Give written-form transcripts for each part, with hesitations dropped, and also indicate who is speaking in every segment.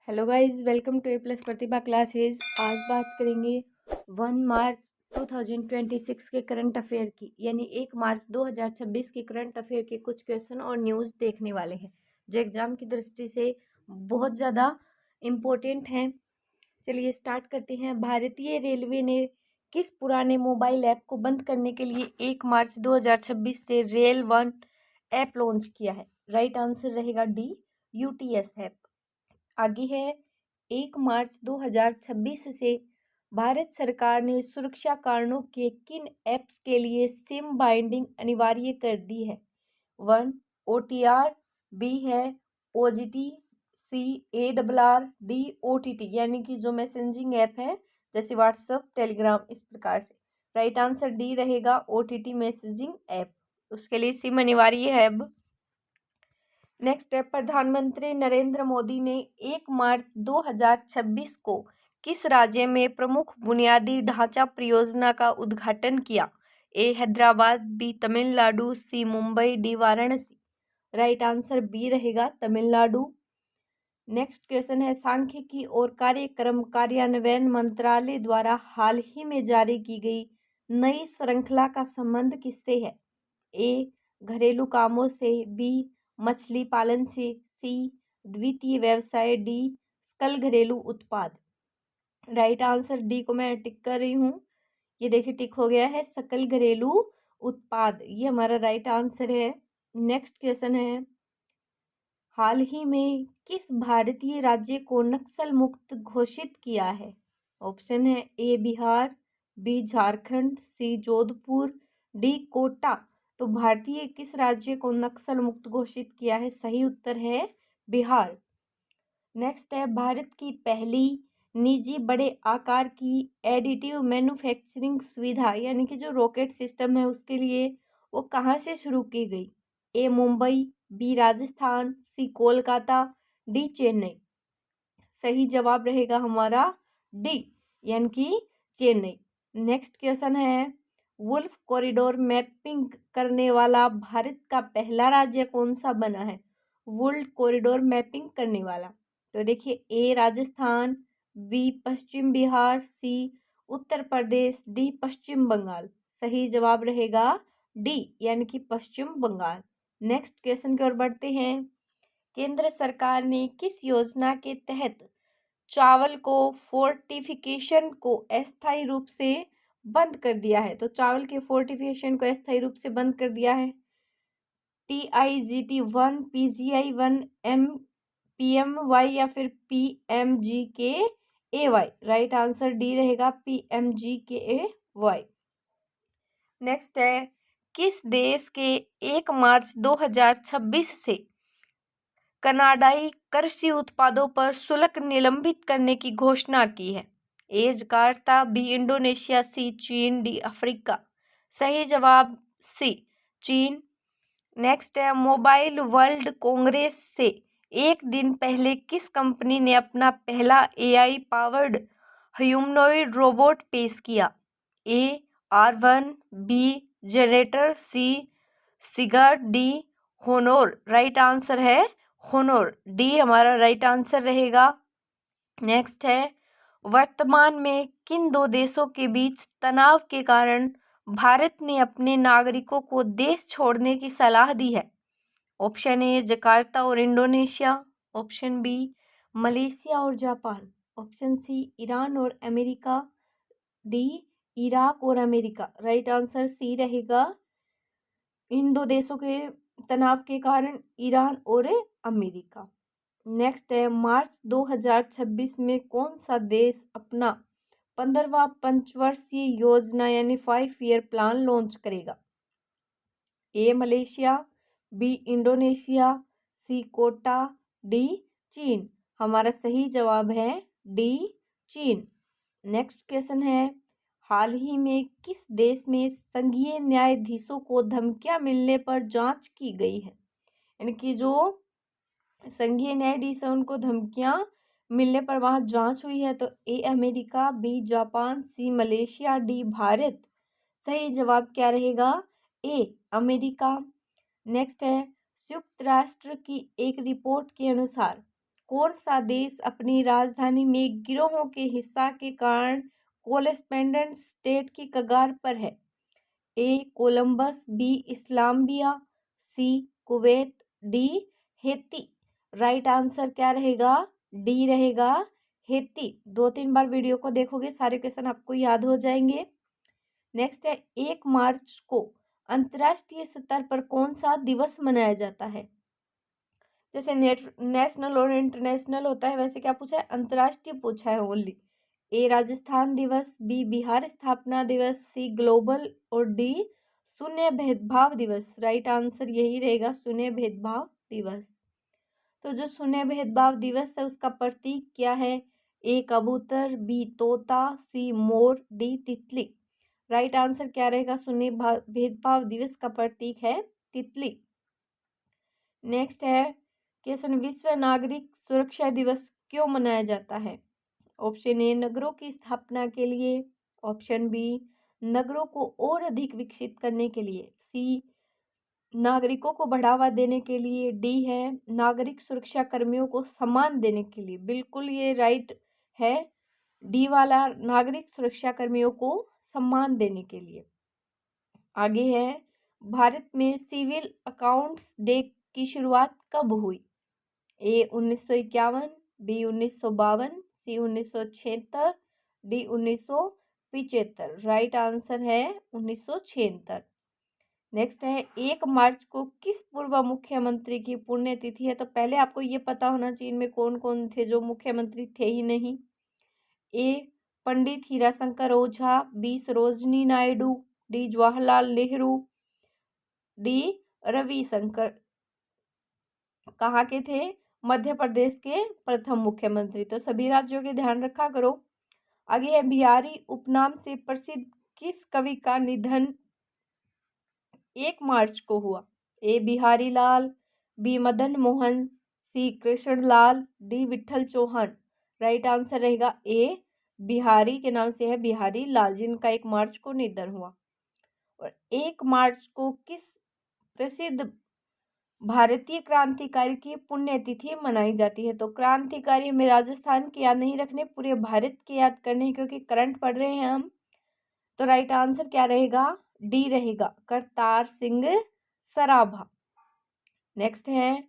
Speaker 1: Hello guys, welcome to A plus Pratibha classes. आज बात करेंगे 1 मार्च 2026 के करंट अफेयर की, यानी 1 मार्च 2026 के करंट अफेयर के कुछ क्वेश्चन और न्यूज़ देखने वाले हैं जो एग्जाम की दृष्टि से बहुत ज़्यादा इम्पोर्टेंट हैं। चलिए स्टार्ट करते हैं। भारतीय रेलवे ने किस पुराने मोबाइल ऐप को बंद करने के लिए 1 मार्च 2026 से रेल वन ऐप लॉन्च किया है? राइट आंसर रहेगा डी, यूटीएस ऐप। आगे है, 1 मार्च 2026 से भारत सरकार ने सुरक्षा कारणों के किन ऐप्स के लिए सिम बाइंडिंग अनिवार्य कर दी है? 1 OTR, बी है OGT, सी ARR, डी OTT, यानी कि जो मैसेजिंग ऐप है जैसे व्हाट्सएप, टेलीग्राम, इस प्रकार से। राइट आंसर डी रहेगा OTT मैसेजिंग ऐप, उसके लिए सिम अनिवार्य है अब। नेक्स्ट है, प्रधानमंत्री नरेंद्र मोदी ने 1 मार्च 2026 को किस राज्य में प्रमुख बुनियादी ढांचा परियोजना का उद्घाटन किया? A Hyderabad, B Tamil Nadu, C Mumbai, D Varanasi. Right answer B रहेगा तमिलनाडु। नेक्स्ट क्वेश्चन है, सांख्यिकी और कार्यक्रम कार्यान्वयन मंत्रालय द्वारा हाल ही में जारी की गई नई श्रृंखला का संबंध किससे है? ए घरेलू कामों से, बी मछली पालन से, सी द्वितीय व्यवसाय, डी सकल घरेलू उत्पाद। राइट आंसर डी को मैं टिक कर रही हूँ। ये देखिए टिक हो गया है, सकल घरेलू उत्पाद, ये हमारा राइट आंसर है। नेक्स्ट क्वेश्चन है, हाल ही में किस भारतीय राज्य को नक्सल मुक्त घोषित किया है? ऑप्शन है ए बिहार, बी झारखंड, सी जोधपुर, डी कोटा। तो भारतीय किस राज्य को नक्सल मुक्त घोषित किया है? सही उत्तर है बिहार। नेक्स्ट है, भारत की पहली निजी बड़े आकार की एडिटिव मैन्युफैक्चरिंग सुविधा यानी कि जो रॉकेट सिस्टम है उसके लिए वो कहाँ से शुरू की गई? ए मुंबई, बी राजस्थान, सी कोलकाता, डी चेन्नई। सही जवाब रहेगा हमारा डी, यानी कि चेन्नई। नेक्स्ट क्वेश्चन है, वुल्फ कॉरिडोर मैपिंग करने वाला भारत का पहला राज्य कौन सा बना है? वुल्फ कॉरिडोर मैपिंग करने वाला, तो देखिए ए राजस्थान, बी पश्चिम बिहार, सी उत्तर प्रदेश, डी पश्चिम बंगाल। सही जवाब रहेगा डी, यानी कि पश्चिम बंगाल। नेक्स्ट क्वेश्चन की ओर बढ़ते हैं। केंद्र सरकार ने किस योजना के तहत चावल को फोर्टिफिकेशन को अस्थायी रूप से बंद कर दिया है? तो चावल के फोर्टिफिकेशन को अस्थायी रूप से बंद कर दिया है। TIGT-1, PGI-1, PMY या फिर PMGKAY। राइट आंसर डी रहेगा PMGKAY। नेक्स्ट है, किस देश के 1 मार्च 2026 से कनाडाई कृषि उत्पादों पर शुल्क निलंबित करने की घोषणा की है? ए जकार्ता, बी इंडोनेशिया, सी चीन, डी अफ्रीका। सही जवाब सी, चीन। नेक्स्ट है, मोबाइल वर्ल्ड कांग्रेस से एक दिन पहले किस कंपनी ने अपना पहला AI पावर्ड ह्यूमनॉइड रोबोट पेश किया? ए R1, बी जनरेटर, सी सिगार, डी होनोर। राइट आंसर है होनोर, डी हमारा राइट आंसर रहेगा। नेक्स्ट है, वर्तमान में किन दो देशों के बीच तनाव के कारण भारत ने अपने नागरिकों को देश छोड़ने की सलाह दी है? ऑप्शन ए जकार्ता और इंडोनेशिया, ऑप्शन बी मलेशिया और जापान, ऑप्शन सी ईरान और अमेरिका, डी इराक और अमेरिका। राइट आंसर सी रहेगा, इन दो देशों के तनाव के कारण ईरान और अमेरिका। नेक्स्ट है, मार्च 2026 में कौन सा देश अपना 15वां पंचवर्षीय योजना यानी 5 ईयर प्लान लॉन्च करेगा? A Malaysia, B Indonesia, C Kota, D चीन। हमारा सही जवाब है डी चीन। नेक्स्ट क्वेश्चन है, हाल ही में किस देश में संघीय न्यायाधीशों को धमकियां मिलने पर जांच की गई है? यानी कि जो संघीय न्यायाधीश है उनको धमकियां मिलने पर वहां जांच हुई है। तो A America, B Japan, C Malaysia, D Bharat. सही जवाब क्या रहेगा? A America. नेक्स्ट है, संयुक्त राष्ट्र की एक रिपोर्ट के अनुसार कौन सा देश अपनी राजधानी में गिरोहों के हिंसा के कारण कोलेस्पेंडेंट स्टेट की कगार पर है? ए कोलंबस, बी इस्लाम्बिया, C Kuwait, D Haiti. Right answer क्या रहेगा? डी रहेगा, हेती। 2-3 बार वीडियो को देखोगे सारे क्वेश्चन आपको याद हो जाएंगे। नेक्स्ट है 1 मार्च को अंतर्राष्ट्रीय स्तर पर कौन सा दिवस मनाया जाता है? जैसे नेशनल और इंटरनेशनल होता है, वैसे क्या पूछा है? अंतर्राष्ट्रीय पूछा है ओनली। ए राजस्थान दिवस, बी बिहार स्थापना दिवस, सी ग्लोबल और डी शून्य भेदभाव दिवस। राइट आंसर यही रहेगा, शून्य भेदभाव दिवस। तो जो शून्य भेदभाव दिवस है उसका प्रतीक क्या है? ए कबूतर, बी तोता, सी मोर, डी तितली। राइट आंसर क्या रहेगा? शून्य भेदभाव दिवस का प्रतीक है तितली। नेक्स्ट है क्वेश्चन, विश्व नागरिक सुरक्षा दिवस क्यों मनाया जाता है? ऑप्शन ए नगरों की स्थापना के लिए, ऑप्शन बी नगरों को और अधिक विकसित करने के लिए, सी नागरिकों को बढ़ावा देने के लिए, डी है नागरिक सुरक्षा कर्मियों को सम्मान देने के लिए। बिल्कुल ये राइट है, डी वाला, नागरिक सुरक्षा कर्मियों को सम्मान देने के लिए। आगे है भारत में सिविल अकाउंट्स डे की शुरुआत कब हुई? ए 1951, बी 1952, सी 1976, डी 1975। राइट आंसर है 1976। नेक्स्ट है 1 मार्च को किस पूर्व मुख्यमंत्री की पुण्यतिथि है? तो पहले आपको ये पता होना चाहिए इनमें कौन कौन थे जो मुख्यमंत्री थे ही नहीं। A Pandit Hirashankar Ojha, B Sarojini Naidu, D Jawaharlal Nehru, D Ravishankar. कहाँ के थे? मध्य प्रदेश के प्रथम मुख्यमंत्री। तो सभी राज्यों के ध्यान रखा करो। आगे है बिहारी उपनाम से प्रसिद्ध किस कवि का निधन 1 मार्च को हुआ? A Bihari Lal, B Madan Mohan, C Krishna Lal, D Vithal Chauhan. Right answer रहेगा ए बिहारी के नाम से है बिहारी लाल, जिनका 1 मार्च को निधन हुआ। और 1 मार्च को किस प्रसिद्ध भारतीय क्रांतिकारी की पुण्यतिथि मनाई जाती है? तो क्रांतिकारी हमें राजस्थान के याद नहीं रखने, पूरे भारत के याद करने, क्योंकि करंट पढ़ रहे हैं हम। तो राइट आंसर क्या रहेगा? डी रहेगा, करतार सिंह सराभा। नेक्स्ट है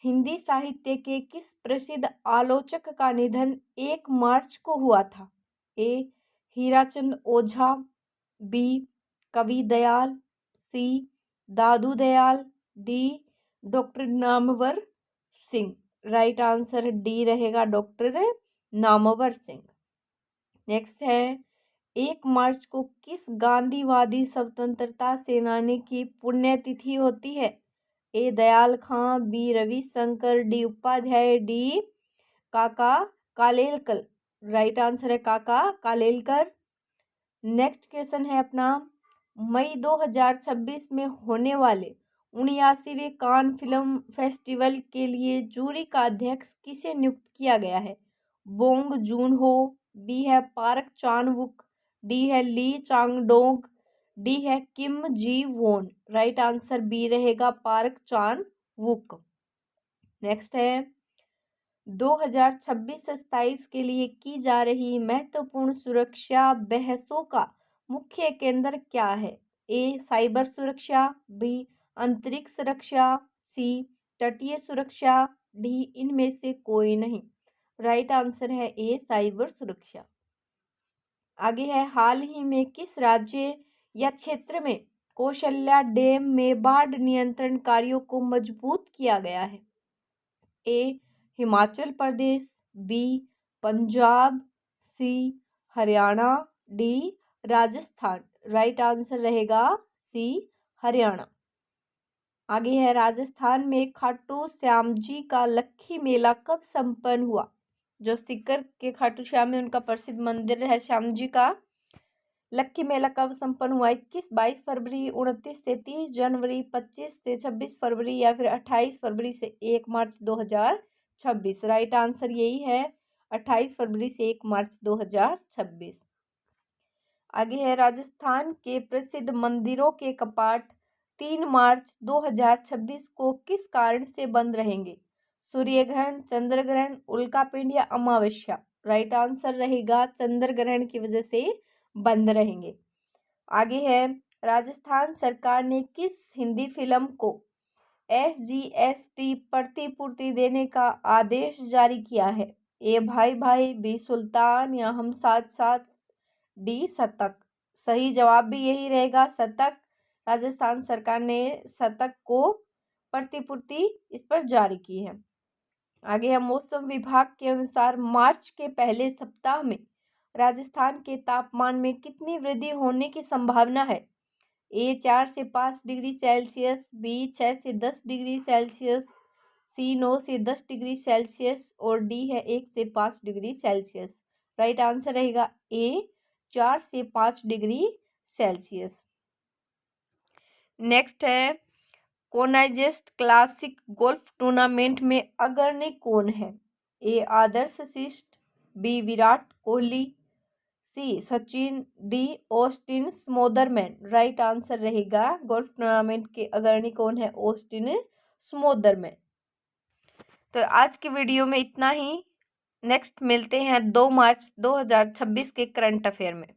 Speaker 1: हिंदी साहित्य के किस प्रसिद्ध आलोचक का निधन 1 मार्च को हुआ था? ए Hirachand Ojha, B Kavi Dayal, C Dadu Dayal, D doctor Namvar Singh. Right answer D रहेगा, डॉक्टर नामवर सिंह। नेक्स्ट है 1 मार्च को किस गांधीवादी स्वतंत्रता सेनानी की पुण्यतिथि होती है? A Dayal Khan, B Ravishankar, D Upadhyay, D Kaka Kalelkar. Right answer है काका कालेलकर। नेक्स्ट क्वेश्चन है अपना, मई 2026 में होने वाले 79वें कान फिल्म फेस्टिवल के लिए जूरी का अध्यक्ष किसे नियुक्त किया गया है? बोंग जून हो, बी है पार्क चान वुक, डी है ली चांग डोंग, डी है किम जी वोन। राइट आंसर बी रहेगा, पार्क चान वुक। नेक्स्ट है 2026-27 के लिए की जा रही महत्वपूर्ण सुरक्षा बहसों का मुख्य केंद्र क्या है? ए साइबर सुरक्षा, बी अंतरिक्ष सुरक्षा, सी तटीय सुरक्षा, डी इनमें से कोई नहीं। राइट आंसर है ए साइबर सुरक्षा। आगे है हाल ही में किस राज्य या क्षेत्र में कौशल्या डैम में बाढ़ नियंत्रण कार्यों को मजबूत किया गया है? A Himachal Pradesh, B Punjab, C Haryana, D Rajasthan. Right answer रहेगा सी हरियाणा। आगे है राजस्थान में खाटू श्याम जी का लक्खी मेला कब संपन्न हुआ? जो सीकर के खाटू श्याम है उनका प्रसिद्ध मंदिर है श्याम जी का। लक्खी मेला कब संपन्न हुआ? 21-22 फरवरी, 29 से 30 जनवरी, 25 से 26 फरवरी या फिर 28 फरवरी से 1 मार्च 2026। राइट आंसर यही है, 28 फरवरी से 1 मार्च 2026। आगे है राजस्थान के प्रसिद्ध मंदिरों के कपाट 3 मार्च 2026 को किस कारण से बंद रहेंगे? सूर्य ग्रहण, चंद्र ग्रहण, उल्का पिंड या अमावस्या। राइट आंसर रहेगा चंद्र ग्रहण की वजह से बंद रहेंगे। आगे है, राजस्थान सरकार ने किस हिंदी फिल्म को SGST प्रतिपूर्ति देने का आदेश जारी किया है? ए भाई भाई, बी सुल्तान या हम साथ साथ, डी शतक। सही जवाब भी यही रहेगा, शतक। राजस्थान सरकार ने शतक को प्रतिपूर्ति इस पर जारी की है। आगे है, मौसम विभाग के अनुसार मार्च के पहले सप्ताह में राजस्थान के तापमान में कितनी वृद्धि होने की संभावना है? ए 4 से 5 डिग्री सेल्सियस, बी 6 से 10 डिग्री सेल्सियस, सी 9 से 10 डिग्री सेल्सियस और डी है 1 से 5 डिग्री सेल्सियस। राइट आंसर रहेगा ए 4 से 5 डिग्री सेल्सियस। नेक्स्ट है, कोनाइजेस्ट क्लासिक गोल्फ टूर्नामेंट में अग्रणी कौन है? A Adarsh Shisht, B Virat Kohli, C Sachin, D Austin Smotherman. Right answer रहेगा गोल्फ टूर्नामेंट के अग्रणी कौन है? Austin Smotherman. तो आज की वीडियो में इतना ही। नेक्स्ट मिलते हैं 2 मार्च 2026 के करंट अफेयर में।